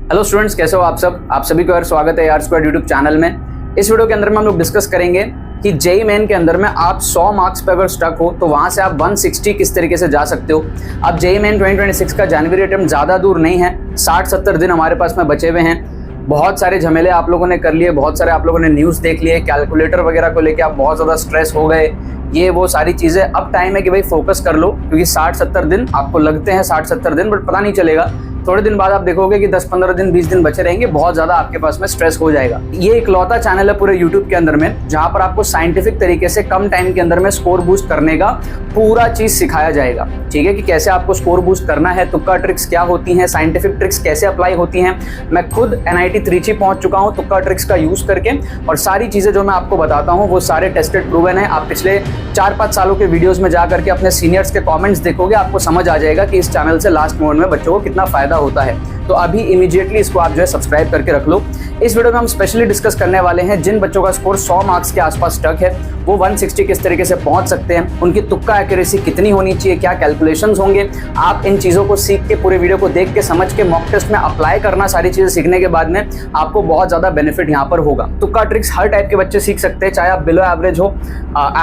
Hello students, कैसे हो आप सब? आप सभी को यार स्वागत है यार स्क्वायर यूट्यूब चैनल में। इस वीडियो के अंदर में हम लोग डिस्कस करेंगे कि जेईई मेन के अंदर में आप 100 मार्क्स पे अगर स्टक हो तो वहां से आप 160 किस तरीके से जा सकते हो। अब जेईई मेन 2026 का जनवरी अटेम्प्ट ज़्यादा दूर नहीं है, 60-70 दिन हमारे पास में बचे हुए हैं। बहुत सारे झमेले आप लोगों ने कर लिए, बहुत सारे आप लोगों ने न्यूज़ देख लिए, कैलकुलेटर वगैरह को लेकर आप बहुत ज़्यादा स्ट्रेस हो गए, ये वो सारी चीज़ें। अब टाइम है कि भाई फोकस कर लो, क्योंकि 60-70 दिन आपको लगते हैं, 60-70 दिन, बट पता नहीं चलेगा। थोड़े दिन बाद आप देखोगे कि 10-15 दिन 20 दिन बचे रहेंगे, बहुत ज़्यादा आपके पास में स्ट्रेस हो जाएगा। ये इकलौता चैनल है पूरे यूट्यूब के अंदर में जहाँ पर आपको साइंटिफिक तरीके से कम टाइम के अंदर में स्कोर बूस्ट करने का पूरा चीज़ सिखाया जाएगा। ठीक है, कि कैसे आपको स्कोर बूस्ट करना है, तुक्का ट्रिक्स क्या होती हैं, साइंटिफिक ट्रिक्स कैसे अप्लाई होती हैं। मैं खुद NIT त्रिची पहुंच चुका हूं तुक्का ट्रिक्स का यूज़ करके, और सारी चीज़ें जो मैं आपको बताता हूं वो सारे टेस्टेड प्रूवन है। आप पिछले 4-5 सालों के वीडियोज़ में जा करके अपने सीनियर्स के कॉमेंट्स देखोगे, आपको समझ आ जाएगा कि इस चैनल से लास्ट मोमेंट में बच्चों को कितना फ़ायदा होता है। तो अभी इमीडिएटली इसको आप जो है सब्सक्राइब करके रख लो। इस वीडियो में हम स्पेशली डिस्कस करने वाले हैं जिन बच्चों का स्कोर 100 मार्क्स के आसपास स्टक है वो 160 किस तरीके से पहुंच सकते हैं, उनकी तुक्का एक्यूरेसी कितनी होनी चाहिए, क्या कैलकुलेशंस होंगे। आप इन चीज़ों को सीख के, पूरे वीडियो को देख के, समझ के, मॉक टेस्ट में अप्लाई करना, सारी चीज़ें सीखने के बाद में आपको बहुत ज़्यादा बेनिफिट यहाँ पर होगा। तुक्का ट्रिक्स हर टाइप के बच्चे सीख सकते हैं, चाहे आप बिलो एवरेज हो,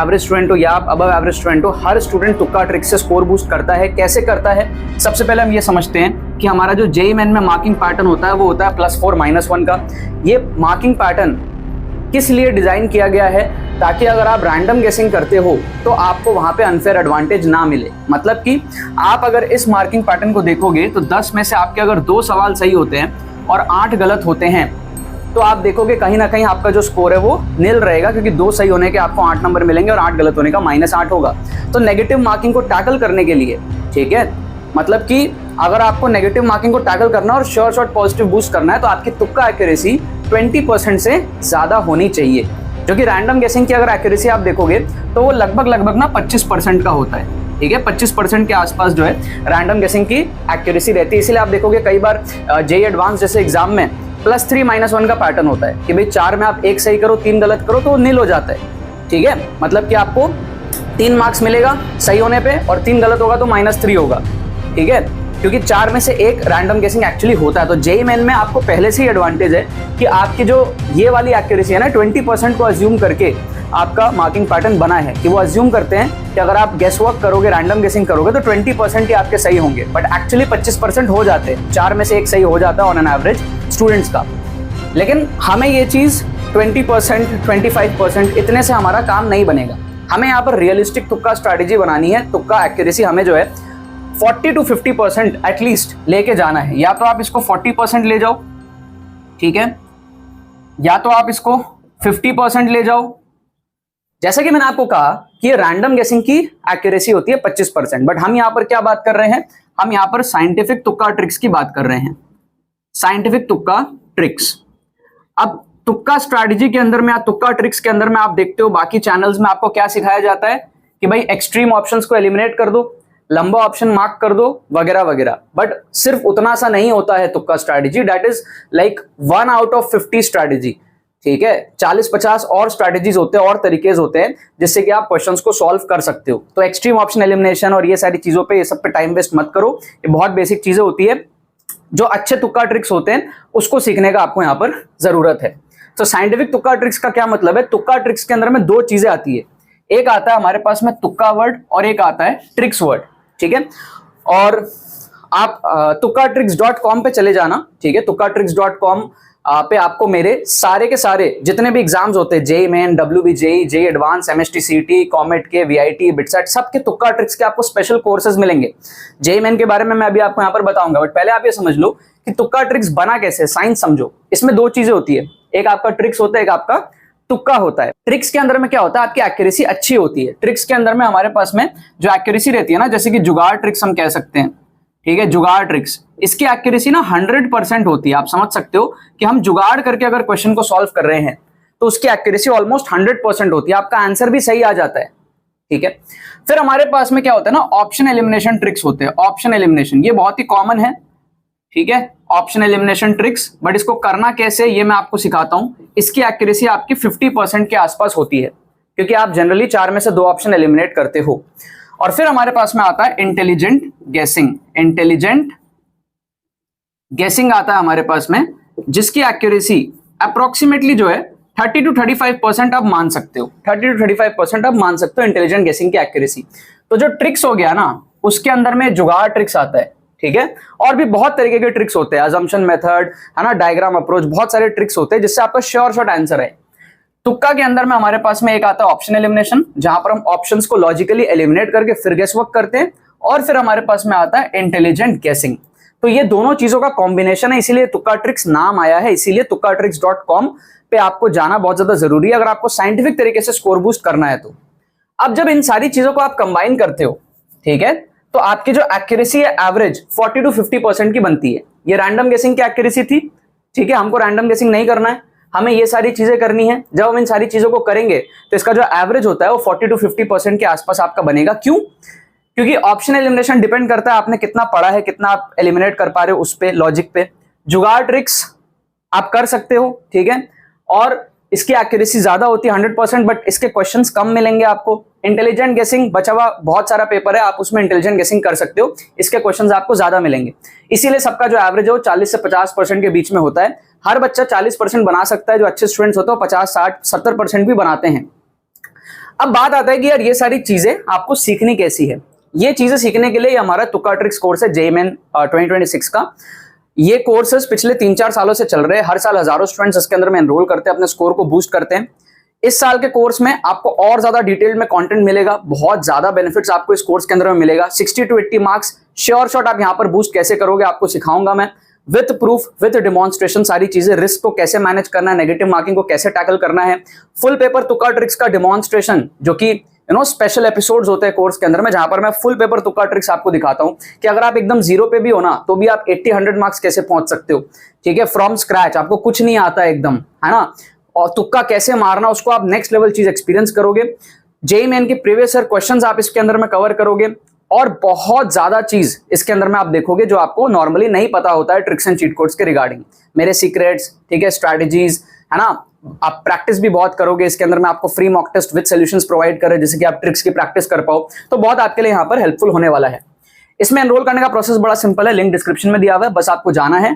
एवरेज स्टूडेंट हो, या आप अबव एवरेज स्टूडेंट हो। हर स्टूडेंट तुक्का ट्रिक्स से स्कोर बूस्ट करता है। कैसे करता है, सबसे पहले हम ये समझते हैं कि हमारा जो जेईई मेन में मार्किंग पैटर्न होता है वो होता है +4 -1 का। ये मार्किंग पैटर्न किस लिए डिजाइन किया गया है, ताकि अगर आप रैंडम गेसिंग करते हो तो आपको वहां पे अनफेयर एडवांटेज ना मिले। मतलब कि आप अगर इस मार्किंग पैटर्न को देखोगे तो 10 में से आपके अगर 2 सवाल सही होते हैं और 8 गलत होते हैं, तो आप देखोगे कहीं ना कहीं आपका जो स्कोर है वो नील रहेगा, क्योंकि 2 सही होने के आपको 8 नंबर मिलेंगे और 8 गलत होने का -8 होगा। तो नेगेटिव मार्किंग को टैकल करने के लिए, ठीक है, मतलब कि अगर आपको नेगेटिव मार्किंग को टैकल करना और श्योर शॉट पॉजिटिव बूस्ट करना है तो आपकी तुक्का एक्यूरेसी 20% से ज़्यादा होनी चाहिए, जो कि रैंडम गेसिंग की अगर एक्यूरेसी आप देखोगे तो वो लगभग ना 25% का होता है। ठीक है, 25% के आसपास जो है रैंडम गेसिंग की एक्यूरेसी रहती है। इसलिए आप देखोगे कई बार जेईई एडवांस जैसे एग्जाम में +3 -1 का पैटर्न होता है कि भाई 4 में आप 1 सही करो, 3 गलत करो तो नील हो जाता है। ठीक है, मतलब कि आपको 3 मार्क्स मिलेगा सही होने पे और 3 गलत होगा तो -3 होगा। ठीक है, क्योंकि 4 में से 1 रैंडम गेसिंग एक्चुअली होता है। तो जेईई मेन में आपको पहले से ही एडवांटेज है कि आपकी जो ये वाली एक्यूरेसी है ना, 20% को अज्यूम करके आपका मार्किंग पैटर्न बना है, कि वो अज्यूम करते हैं कि अगर आप गेस वर्क करोगे, रैंडम गेसिंग करोगे तो 20% ही आपके सही होंगे, बट एक्चुअली 25% हो जाते हैं। 4 में से 1 सही हो जाता है ऑन एन एवरेज स्टूडेंट्स का। लेकिन हमें ये चीज़ 20%, 25% इतने से हमारा काम नहीं बनेगा। हमें यहाँ पर रियलिस्टिक तुक्का स्ट्रैटेजी बनानी है। तुक्का एक्यूरेसी हमें जो है 40 to 50% एटलीस्ट लेके जाना है। या तो आप इसको 40% ले जाओ, ठीक है, या तो आप इसको 50% ले जाओ। जैसा कि मैंने आपको कहा कि ये रैंडम गेसिंग की एक्यूरेसी होती है 25%, बट हम यहां पर क्या बात कर रहे हैं, हम यहां पर साइंटिफिक तुक्का ट्रिक्स की बात कर रहे हैं। साइंटिफिक तुक्का ट्रिक्स। अब तुक्का स्ट्रैटेजी के अंदर में या तुक्का ट्रिक्स के अंदर में आप देखते हो बाकी चैनल्स में आपको क्या सिखाया जाता है कि भाई एक्सट्रीम ऑप्शंस को एलिमिनेट कर दो, लंबा ऑप्शन मार्क कर दो, वगैरह वगैरह। बट सिर्फ उतना सा नहीं होता है तुक्का strategy, that is like 1 out of 50 strategy. ठीक है, 40-50 और स्ट्रैटेजीज होते हैं और तरीके होते हैं जिससे कि आप क्वेश्चंस को सॉल्व कर सकते हो। तो एक्सट्रीम ऑप्शन एलिमिनेशन और ये सारी चीजों पे, ये सब पे टाइम वेस्ट मत करो। ये बहुत बेसिक चीजें होती है, जो अच्छे तुक्का ट्रिक्स होते हैं उसको सीखने का आपको यहाँ पर जरूरत है। तो साइंटिफिक तुक्का ट्रिक्स का क्या मतलब है, तुक्का ट्रिक्स के अंदर में 2 चीजें आती है। एक आता है हमारे पास में तुक्का वर्ड और एक आता है ट्रिक्स वर्ड। ठीक है, और आप tukkatricks.com पे चले जाना। ठीक है, tukkatricks.com पे आपको मेरे सारे के सारे जितने भी एग्जाम्स होते हैं, JEE main, WBJEE, JEE advance, MST-CT, comet के, VIT, बिटसेट, सबके तुक्का ट्रिक्स के आपको स्पेशल कोर्सेज मिलेंगे। जेईई मेन के बारे में मैं अभी आपको यहाँ पर बताऊंगा, बट पहले आप ये समझ लो कि तुक्का ट्रिक्स बना कैसे, साइंस समझो। इसमें 2 चीजें होती है, एक आपका ट्रिक्स होता है, एक आपका तुक्का होता है। ट्रिक्स के अंदर में क्या होता है, आपकी एक्यूरेसी अच्छी होती है। ट्रिक्स के अंदर में हमारे पास में जो एक्यूरेसी रहती है ना, जैसे कि जुगाड़ ट्रिक्स हम कह सकते हैं। ठीक है, जुगाड़ ट्रिक्स, इसकी एक्यूरेसी ना 100% होती है। आप समझ सकते हो कि हम जुगाड़ करके अगर क्वेश्चन को सॉल्व कर रहे हैं तो उसकी एक्यूरेसी ऑलमोस्ट 100% होती है, आपका आंसर भी सही आ जाता है। ठीक है, फिर हमारे पास में क्या होता है ना, ऑप्शन एलिमिनेशन ट्रिक्स होते हैं। ऑप्शन एलिमिनेशन ये बहुत ही कॉमन है। ठीक है, ऑप्शन एलिमिनेशन ट्रिक्स, बट इसको करना कैसे ये मैं आपको सिखाता हूं। इसकी एक्यूरेसी आपकी 50% के आसपास होती है, क्योंकि आप जनरली 4 में से 2 ऑप्शन एलिमिनेट करते हो। और फिर हमारे पास में आता है इंटेलिजेंट गेसिंग। इंटेलिजेंट गेसिंग आता है हमारे पास में, जिसकी एक्यूरेसी अप्रोक्सीमेटली जो है 30 to 35% आप मान सकते हो, 30 to 35% आप मान सकते हो इंटेलिजेंट गेसिंग की एक्यूरेसी। तो जो ट्रिक्स हो गया ना, उसके अंदर में जुगाड़ ट्रिक्स आता है, ठीक है। और भी बहुत तरीके के ट्रिक्स होते हैं, अजम्पशन मेथड है ना, डायग्राम अप्रोच, बहुत सारे ट्रिक्स होते हैं जिससे आपका श्योर शॉट आंसर है। तुक्का के अंदर में हमारे पास में एक आता है ऑप्शन एलिमिनेशन, जहां पर हम ऑप्शंस को लॉजिकली एलिमिनेट करके फिर गेस वर्क करते हैं, और फिर हमारे पास में आता है इंटेलिजेंट गेसिंग। तो ये दोनों चीजों का कॉम्बिनेशन है, इसीलिए तुक्का ट्रिक्स नाम आया है, इसीलिए tukkaatricks.com पे आपको जाना बहुत ज्यादा जरूरी है अगर आपको साइंटिफिक तरीके से स्कोर बूस्ट करना है तो। अब जब इन सारी चीजों को आप कंबाइन करते हो, ठीक है, तो आपकी जो एक्यूरेसी है एवरेज 40 to 50% की बनती है। ये रैंडम गेसिंग की एक्यूरेसी थी, ठीक है। हमको रैंडम गेसिंग नहीं करना है, हमें ये सारी चीजें करनी है। जब हम इन सारी चीजों को करेंगे तो इसका जो एवरेज होता है वो 40 to 50% के आसपास आपका बनेगा। क्यों? क्योंकि ऑप्शन एलिमिनेशन डिपेंड करता है आपने कितना पढ़ा है, कितना आप एलिमिनेट कर पा रहे हो उस पे, लॉजिक पे। जुगाड़ ट्रिक्स आप कर सकते हो, ठीक है, और इसकी एक्यूरेसी ज्यादा होती है 100%, बट इसके क्वेश्चंस कम मिलेंगे आपको। इंटेलिजेंट गेसिंग बचा हुआ बहुत सारा पेपर है, आप उसमें इंटेलिजेंट गेसिंग कर सकते हो, इसके क्वेश्चंस आपको ज्यादा मिलेंगे। इसीलिए सबका जो एवरेज है वो 40 से 50% के बीच में होता है। हर बच्चा 40% बना सकता है, जो अच्छे स्टूडेंट्स होते हैं 50, 60, 70% भी बनाते हैं। अब बात आता है कि यार ये सारी चीजें आपको सीखनी कैसी है। ये चीजें सीखने के लिए हमारा तुक्का ट्रिक्स कोर्स है JMN 2026 का। ये कोर्सेस पिछले 3-4 सालों से चल रहे हैं, हर साल हजारों स्टूडेंट्स इसके अंदर में एनरोल करते हैं, अपने स्कोर को बूस्ट करते हैं। इस साल के कोर्स में आपको और ज्यादा डिटेल में कंटेंट मिलेगा, बहुत ज्यादा बेनिफिट्स आपको इस कोर्स के अंदर में मिलेगा। 60 to 80 मार्क्स श्योर शॉट आप यहां पर बूस्ट कैसे करोगे आपको सिखाऊंगा मैं, विथ प्रूफ, विथ डेमोन्स्ट्रेशन, सारी चीजें। रिस्क को कैसे मैनेज करना है, नेगेटिव मार्किंग को कैसे टैकल करना है, फुल पेपर तुक्का ट्रिक्स का डेमोन्स्ट्रेशन, जो कि स्पेशल एपिसोड्स होते हैं कोर्स के अंदर में, जहां पर मैं फुल पेपर तुक्का ट्रिक्स आपको दिखाता हूं कि अगर आप एकदम जीरो पे भी हो ना, तो भी आप 80-100 मार्क्स कैसे पहुंच सकते हो, ठीक है, फ्रॉम स्क्रैच। आपको कुछ नहीं आता एकदम, है ना, और तुक्का कैसे मारना उसको आप नेक्स्ट लेवल चीज एक्सपीरियंस करोगे। JMN के प्रीवियस ईयर क्वेश्चंस आप इसके अंदर में कवर करोगे, और बहुत ज्यादा चीज इसके अंदर में आप देखोगे जो आपको नॉर्मली नहीं पता होता है ट्रिक्स एंड चीट कोड्स के रिगार्डिंग, मेरे सीक्रेट्स, ठीक है, स्ट्रैटेजीज, है ना। आप प्रैक्टिस भी बहुत करोगे इसके अंदर में, आपको free mock test with solutions provide कर रहे हैं जिससे कि आप ट्रिक्स की प्रैक्टिस कर पाओ। तो बहुत आपके लिए यहाँ पर हेल्पफुल होने वाला है। इसमें एनरोल करने का प्रोसेस बड़ा सिंपल है, लिंक डिस्क्रिप्शन में दिया हुआ है, बस आपको जाना है,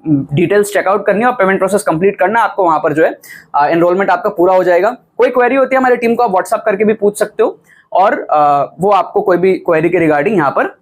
डिटेल्स चेकआउट करनी है और पेमेंट प्रोसेस कंप्लीट करना है। आपको वहां पर जो है एनरोलमेंट आपका पूरा हो जाएगा। कोई क्वेरी होती है हमारी टीम को आप व्हाट्सएप करके भी पूछ सकते हो, और वो आपको कोई भी क्वेरी के रिगार्डिंग यहाँ पर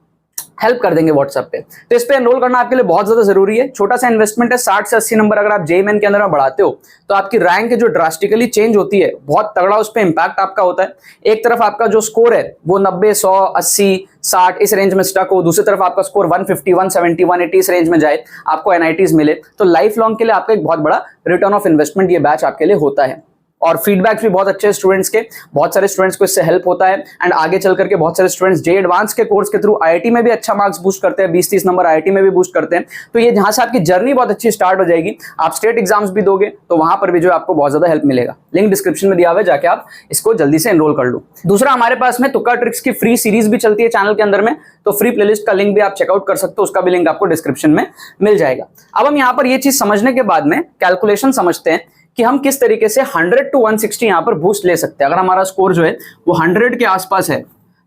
हेल्प कर देंगे व्हाट्सएप पे। तो इस पे एनरोल करना आपके लिए बहुत ज्यादा जरूरी है। छोटा सा इन्वेस्टमेंट है, 60 से 80 नंबर अगर आप JMN के अंदर में बढ़ाते हो तो आपकी रैंक जो ड्रास्टिकली चेंज होती है, बहुत तगड़ा उस पर इंपैक्ट आपका होता है। एक तरफ आपका जो स्कोर है वो 90, 100, 80, 60 इस रेंज में स्टक हो, दूसरी तरफ आपका स्कोर 150, 170, 180 इस रेंज में जाए, आपको NITs मिले, तो लाइफ लॉन्ग के लिए आपका एक बहुत बड़ा रिटर्न ऑफ इन्वेस्टमेंट ये बैच आपके लिए होता है। और फीडबैक भी बहुत अच्छे स्टूडेंट्स के, बहुत सारे स्टूडेंट्स को इससे हेल्प होता है। एंड आगे चल करके बहुत सारे स्टूडेंट्स जे एडवांस के कोर्स के थ्रू IIT में भी अच्छा मार्क्स बूस्ट करते हैं, 20-30 नंबर IIT में भी बूस्ट करते हैं। तो ये जहां से आपकी जर्नी बहुत अच्छी स्टार्ट हो जाएगी। आप स्टेट एग्जाम्स भी दोगे तो वहां पर भी जो आपको बहुत ज्यादा हेल्प मिलेगा। लिंक डिस्क्रिप्शन में दिया हुआ है, जाके आप इसको जल्दी से एनरोल कर लो। दूसरा, हमारे पास में तुक्का ट्रिक्स की फ्री सीरीज भी चलती है चैनल के अंदर में, तो फ्री प्लेलिस्ट का लिंक भी आप चेकआउट कर सकते हो, उसका भी लिंक आपको डिस्क्रिप्शन में मिल जाएगा। अब हम यहाँ पर ये चीज समझने के बाद में कैलकुलेशन समझते हैं कि हम किस तरीके से 100 to 160 यहां पर बूस्ट ले सकते हैं। अगर हमारा स्कोर जो है वो 100 के आसपास है,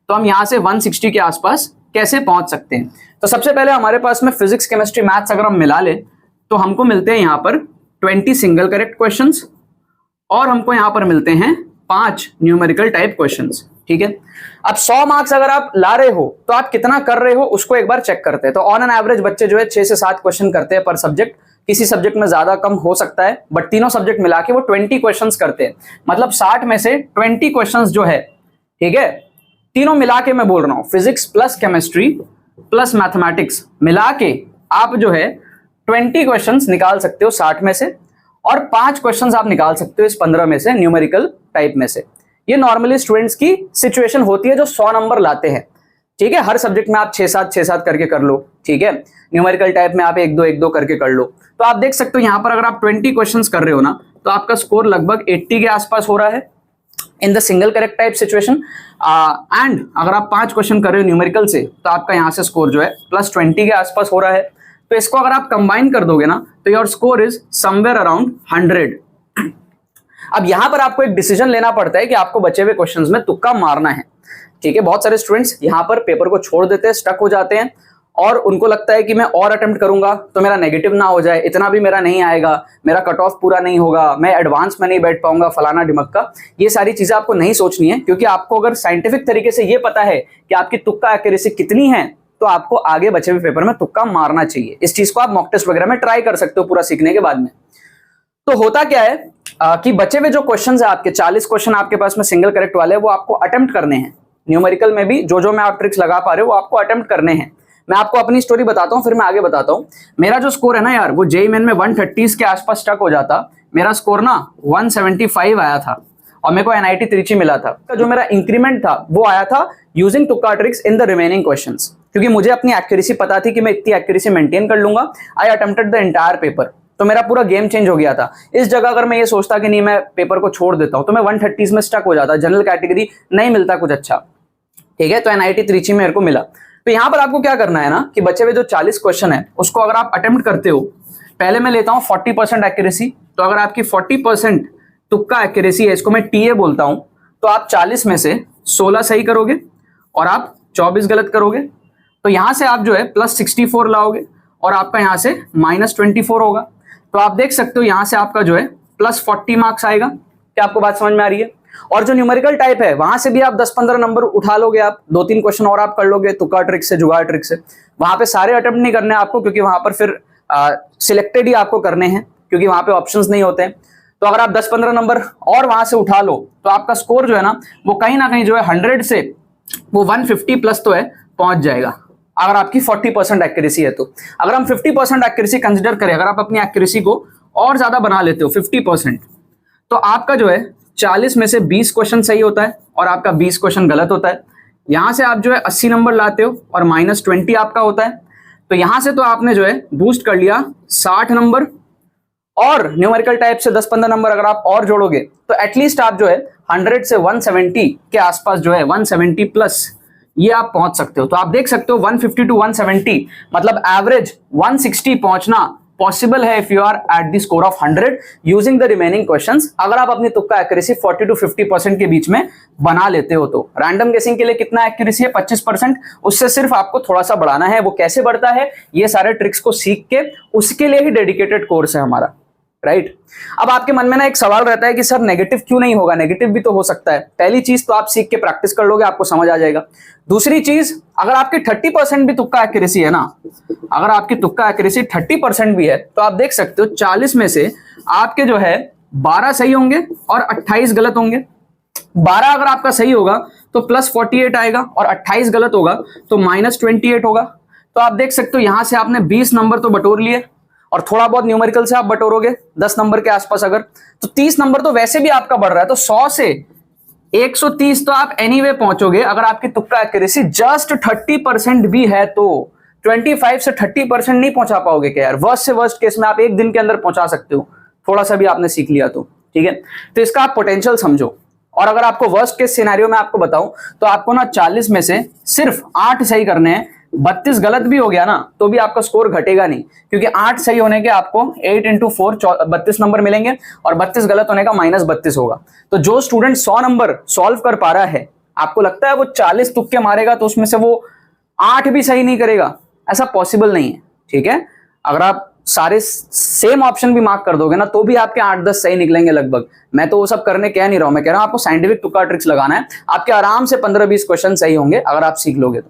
तो हम यहां से 160 के आसपास कैसे पहुंच सकते हैं। तो सबसे पहले हमारे पास में फिजिक्स, केमिस्ट्री, मैथ्स अगर हम मिला ले तो हमको मिलते हैं यहां पर 20 सिंगल करेक्ट क्वेश्चंस, और हमको यहां पर मिलते हैं 5 न्यूमेरिकल टाइप क्वेश्चंस, ठीक है। अब 100 मार्क्स अगर आप ला रहे हो तो आप कितना कर रहे हो उसको एक बार चेक करते हैं। तो ऑन एन एवरेज बच्चे जो है 6 से 7 क्वेश्चन करते हैं पर सब्जेक्ट, किसी सब्जेक्ट में ज्यादा कम हो सकता है, बट तीनों सब्जेक्ट मिला के वो 20 क्वेश्चंस करते हैं। मतलब 60 में से 20 क्वेश्चंस जो है, ठीक है, तीनों मिला के मैं बोल रहा हूं, physics plus chemistry plus mathematics मिला के आप जो है 20 क्वेश्चंस निकाल सकते हो 60 में से, और 5 क्वेश्चंस आप निकाल सकते हो इस 15 में से, न्यूमेरिकल टाइप में से। ये नॉर्मली स्टूडेंट्स की सिचुएशन होती है जो 100 नंबर लाते हैं, ठीक है। हर सब्जेक्ट में आप 6-7 करके कर लो, ठीक है। न्यूमेरिकल टाइप में आप 1-2 करके कर लो। तो आप देख सकते हो यहां पर अगर आप 20 क्वेश्चंस कर रहे हो ना, तो आपका स्कोर लगभग 80 के आसपास हो रहा है in the single correct type situation. And अगर आप 5 क्वेश्चन कर रहे हो न्यूमेरिकल से, तो आपका यहां से स्कोर जो है +20 के आसपास हो रहा है। तो इसको अगर आप कंबाइन कर दोगे ना, तो your score is somewhere around 100। अब यहां पर आपको एक डिसीजन लेना पड़ता है कि आपको बचे हुए क्वेश्चंस में तुक्का मारना है, ठीक है। बहुत सारे स्टूडेंट्स यहां पर पेपर को छोड़ देते हैं, स्टक हो जाते हैं, और उनको लगता है कि मैं और अटेम्प्ट करूंगा तो मेरा नेगेटिव ना हो जाए, इतना भी मेरा नहीं आएगा, मेरा कट ऑफ पूरा नहीं होगा, मैं एडवांस में नहीं बैठ पाऊंगा, फलाना ढिमक्का, ये सारी चीजें आपको नहीं सोचनी है। क्योंकि आपको अगर साइंटिफिक तरीके से ये पता है कि आपकी तुक्का एक्यूरेसी कितनी है, तो आपको आगे बचे हुए पेपर में तुक्का मारना चाहिए। इस चीज को आप मॉक टेस्ट वगैरह में ट्राई कर सकते हो पूरा सीखने के बाद में। तो होता क्या है कि बचे हुए जो क्वेश्चंस है आपके 40 क्वेश्चन आपके पास में सिंगल करेक्ट वाले, वो आपको अटेम्प्ट करने हैं। न्यूमेरिकल में भी जो मैं आप ट्रिक्स लगा पा रहे हो वो आपको अटेम्प्ट करने हैं। मैं आपको अपनी स्टोरी बताता हूं, फिर मैं आगे बताता हूं। मेरा जो स्कोर है ना यार, वो जेईई मेन में 130 के आसपास स्टक हो जाता। मेरा स्कोर ना 175 आया था और मेरे को एनआईटी त्रिची मिला था। जो मेरा इंक्रीमेंट था वो आया था यूजिंग तुक्का tricks in the remaining questions, क्योंकि मुझे अपनी एक्यूरेसी पता थी कि मैं इतनी एक्यूरेसी मेंटेन कर लूंगा। आई अटेम्प्टेड द एंटायर पेपर, तो मेरा पूरा गेम चेंज हो गया था। इस जगह अगर मैं ये सोचता कि नहीं मैं पेपर को छोड़ देता हूं, तो मैं 130 में स्टक हो जाता, जनरल कैटेगरी नहीं मिलता कुछ अच्छा, ठीक है। तो एनआईटी त्रिची में मेरे को मिला। तो यहां पर आपको क्या करना है ना कि बचे हुए जो 40 क्वेश्चन है उसको अगर आप अटेम्प्ट करते हो, पहले मैं लेता हूं 40% एक्यूरेसी। तो अगर आपकी 40% तुक्का एक्यूरेसी है, इसको मैं टीए बोलता हूं, तो आप 40 में से 16 सही करोगे और आप 24 गलत करोगे। तो यहां से आप जो है +64 लाओगे और आपका यहां से -24 होगा। तो आप देख सकते हो यहां से आपका जो है +40 मार्क्स आएगा। क्या आपको बात समझ में आ रही है? और जो न्यूमेरिकल टाइप है वहां से भी आप 10-15 नंबर उठा लोगे, आप 2-3 क्वेश्चन और आप कर लोगे तुक्का ट्रिक से, जुगाड़ ट्रिक से। वहां पे सारे अटेम्प्ट नहीं करने आपको, क्योंकि वहां पर फिर सिलेक्टेड ही आपको करने हैं, क्योंकि वहां पे ऑप्शंस नहीं होते हैं। तो अगर आप 10-15 नंबर और वहां से उठा लो तो आपका स्कोर जो है ना वो कहीं ना कहीं जो है 100 से वो 150 प्लस तो है पहुंच जाएगा, अगर आपकी 40% एक्यूरेसी है। तो अगर हम 50% एक्यूरेसी कंसिडर करें, अगर आप अपनी एक्यूरेसी को और ज्यादा बना लेते हो 50%, तो आपका जो है 40 में से 20 क्वेश्चन सही होता है और आपका 20 क्वेश्चन गलत होता है। यहां से आप जो है 80 नंबर लाते हो और -20 आपका होता है। तो यहां से तो आपने जो है बूस्ट कर लिया 60 नंबर, और न्यूमेरिकल टाइप से 10-15 नंबर अगर आप और जोड़ोगे तो एटलीस्ट आप जो है 100 से 170 के आसपास जो है 170 प्लस ये आप पहुंच सकते हो। तो आप देख सकते हो 150 टू 170 मतलब एवरेज 160 पहुंचना पॉसिबल है if you are at the score of 100 using the remaining questions. अगर आप अपनी तुक्का एक्यूरेसी 40 टू 50% के बीच में बना लेते हो तो रैंडम गेसिंग के लिए कितना एक्यूरेसी है? 25%। उससे सिर्फ आपको थोड़ा सा बढ़ाना है। वो कैसे बढ़ता है? ये सारे ट्रिक्स को सीख के उसके लिए ही डेडिकेटेड कोर्स है हमारा, राइट। अब आपके मन में ना एक सवाल रहता है कि सर नेगेटिव क्यों नहीं होगा? नेगेटिव भी तो हो सकता है। पहली चीज तो आप सीख के प्रैक्टिस कर लोगे, आपको समझ आ जाएगा। दूसरी चीज, अगर आपकी 30% भी तुक्का एक्यूरेसी है ना, अगर आपकी तुक्का एक्यूरेसी 30% भी है, तो आप देख सकते हो 40 में से आपके जो है 12 सही होंगे और 28 गलत होंगे। 12 अगर आपका सही होगा तो +48 आएगा और 28 गलत होगा तो -28 होगा। तो आप देख सकते हो यहां से आपने 20 नंबर तो बटोर लिए और थोड़ा बहुत न्यूमेरिकल से आप बटोरोगे 10 नंबर के आसपास अगर, तो 30 नंबर तो वैसे भी आपका बढ़ रहा है। तो 100 से 130 तो आप एनीवे पहुंचोगे अगर आपकी तुक्का एक्यूरेसी जस्ट 30% भी है। तो 25 से 30% नहीं पहुंचा पाओगे क्या यार? वर्स्ट से वर्स्ट केस में आप एक दिन के अंदर पहुंचा सकते हो, थोड़ा सा भी आपने सीख लिया तो, ठीक है। तो इसका आप पोटेंशियल समझो। और अगर आपको वर्स्ट केस सिनेरियो में आपको बताऊं तो आपको ना 40 में से सिर्फ 8 सही करने हैं। 32 गलत भी हो गया ना तो भी आपका स्कोर घटेगा नहीं, क्योंकि 8 सही होने के आपको 8 into 4 32 नंबर मिलेंगे और 32 गलत होने का -32 होगा। तो जो स्टूडेंट 100 नंबर सॉल्व कर पा रहा है, आपको लगता है वो 40 तुक्के मारेगा तो उसमें से वो 8 भी सही नहीं करेगा? ऐसा पॉसिबल नहीं है, ठीक है। अगर आप सारे सेम ऑप्शन भी मार्क कर दोगे ना तो भी आपके 8-10 सही निकलेंगे लगभग। मैं तो वो सब करने कह नहीं रहा हूं, मैं कह रहा हूं आपको साइंटिफिक तुक्का ट्रिक्स लगाना है। आपके आराम से 15-20 क्वेश्चन सही होंगे अगर आप सीख लोगे तो,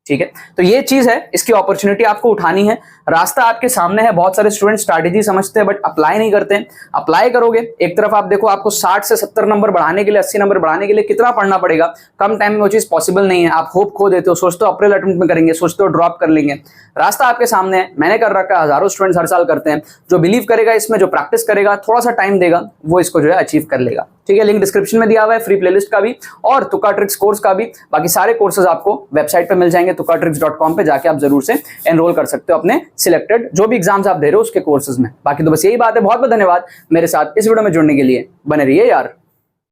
ठीक है। तो ये चीज है, इसकी अपॉर्चुनिटी आपको उठानी है। रास्ता आपके सामने है। बहुत सारे स्टूडेंट स्ट्रैटेजी समझते हैं बट अप्लाई नहीं करते हैं। अप्लाई करोगे, एक तरफ आप देखो आपको 60 से 70 नंबर बढ़ाने के लिए, 80 नंबर बढ़ाने के लिए कितना पढ़ना पड़ेगा? कम टाइम में वो चीज पॉसिबल नहीं है। आप होप खो देते हो, सोचते हो अप्रैल अटेम्प्ट में करेंगे, सोचते हो ड्रॉप कर लेंगे। रास्ता आपके सामने है, मैंने कर रखा है, हजारों स्टूडेंट्स हर साल करते हैं। जो बिलीव करेगा इसमें, जो प्रैक्टिस करेगा, थोड़ा सा टाइम देगा, वो इसको जो है अचीव कर लेगा, ठीक है। लिंक डिस्क्रिप्शन में दिया हुआ है फ्री प्लेलिस्ट का भी और तुक्का ट्रिक्स कोर्स का भी। बाकी सारे कोर्सेज आपको वेबसाइट पे मिल जाएंगे, tukatricks.com पे जाके आप जरूर से एनरोल कर सकते हो अपने सिलेक्टेड जो भी एग्जाम्स आप दे रहे हो उसके कोर्सेज में। बाकी तो बस यही बात है। बहुत बहुत धन्यवाद मेरे साथ इस वीडियो में जुड़ने के लिए। बने रहिए यार।